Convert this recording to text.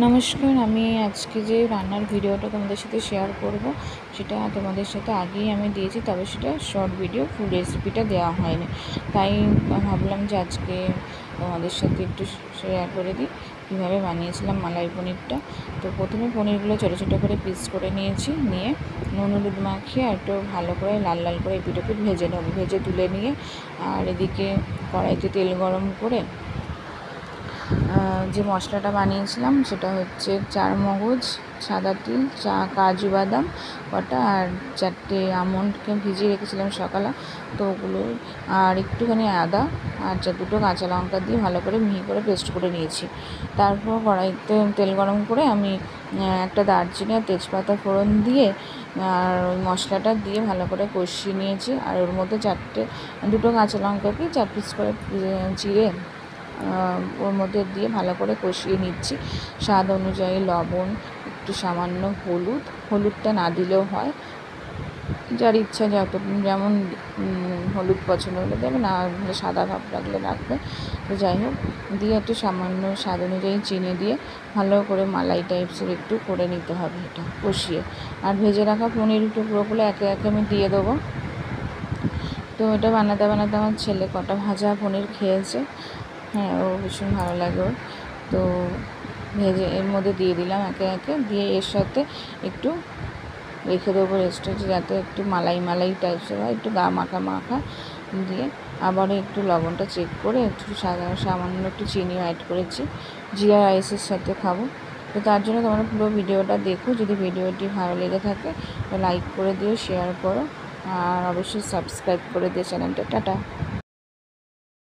নমস্কার, আমি আজকে যে রান্নার ভিডিওটা তোমাদের সাথে শেয়ার করব সেটা তোমাদের সাথে আগেই আমি দিয়েছি, তবে সেটা শর্ট ভিডিও, ফুল রেসিপিটা দেওয়া হয়নি। তাই ভাবলাম যে আজকে তোমাদের সাথে একটু শেয়ার করে দিই কীভাবে বানিয়েছিলাম মালাই পনিরটা। তো প্রথমে পনিরগুলো ছোটো ছোটো করে পিস করে নিয়েছি, নিয়ে নুন হলুদ মাখিয়ে আর একটু ভালো করে লাল লাল করে এপিট ওপিট ভেজে নেব। ভেজে তুলে নিয়ে আর এদিকে কড়াইতে তেল গরম করে যে মশলাটা বানিয়েছিলাম সেটা হচ্ছে চারমগজ, সাদা তিল, কাজু বাদাম কটা আর 4টে আমন্ডকে ভিজিয়ে রেখেছিলাম সকালে, তো ওগুলো আর একটুখানি আদা আর 2টো কাঁচা লঙ্কা দিয়ে ভালো করে মিহি করে পেস্ট করে নিয়েছি। তারপর কড়াইতে তেল গরম করে আমি একটা দারচিনি আর তেজপাতা ফোড়ন দিয়ে আর ওই মশলাটা দিয়ে ভালো করে কষিয়ে নিয়েছি। আর ওর মধ্যে 2টো কাঁচা লঙ্কাকে 4 পিস করে চিড়ে ওর মধ্যে দিয়ে ভালো করে কষিয়ে নিচ্ছি। স্বাদ অনুযায়ী লবণ, একটু সামান্য হলুদটা না দিলেও হয়, যার ইচ্ছা যেমন হলুদ পছন্দ হলে দেবে, না হলে সাদা ভাব রাখলে রাখবে। তো যাই হোক, দিয়ে একটু সামান্য স্বাদ অনুযায়ী চিনি দিয়ে ভালো করে মালাই টাইপসের একটু করে নিতে হবে এটা কষিয়ে। আর ভেজে রাখা পনির টুকরোগুলো একে একে আমি দিয়ে দেবো। তো এটা বানাতে বানাতে আমার ছেলে কটা ভাজা পনির খেয়েছে, হ্যাঁ ও ভীষণ ভালো লাগে ওর। তো ভেজে এর মধ্যে দিয়ে দিলাম একে একে, দিয়ে এর সাথে একটু রেখে দেবো রেস্টে, যাতে একটু মালাই মালাই টাইপসের হয়, একটু গা মাখা মাখা। দিয়ে আবারও একটু লবণটা চেক করে একটু সামান্য একটু চিনিও অ্যাড করেছি, জিরা রাইসের সাথে খাবো। তো তার জন্য তোমরা পুরো ভিডিওটা দেখো। যদি ভিডিওটি ভালো লেগে থাকে তো লাইক করে দিও, শেয়ার করো, আর অবশ্যই সাবস্ক্রাইব করে দিও চ্যানেলটা। টাটা।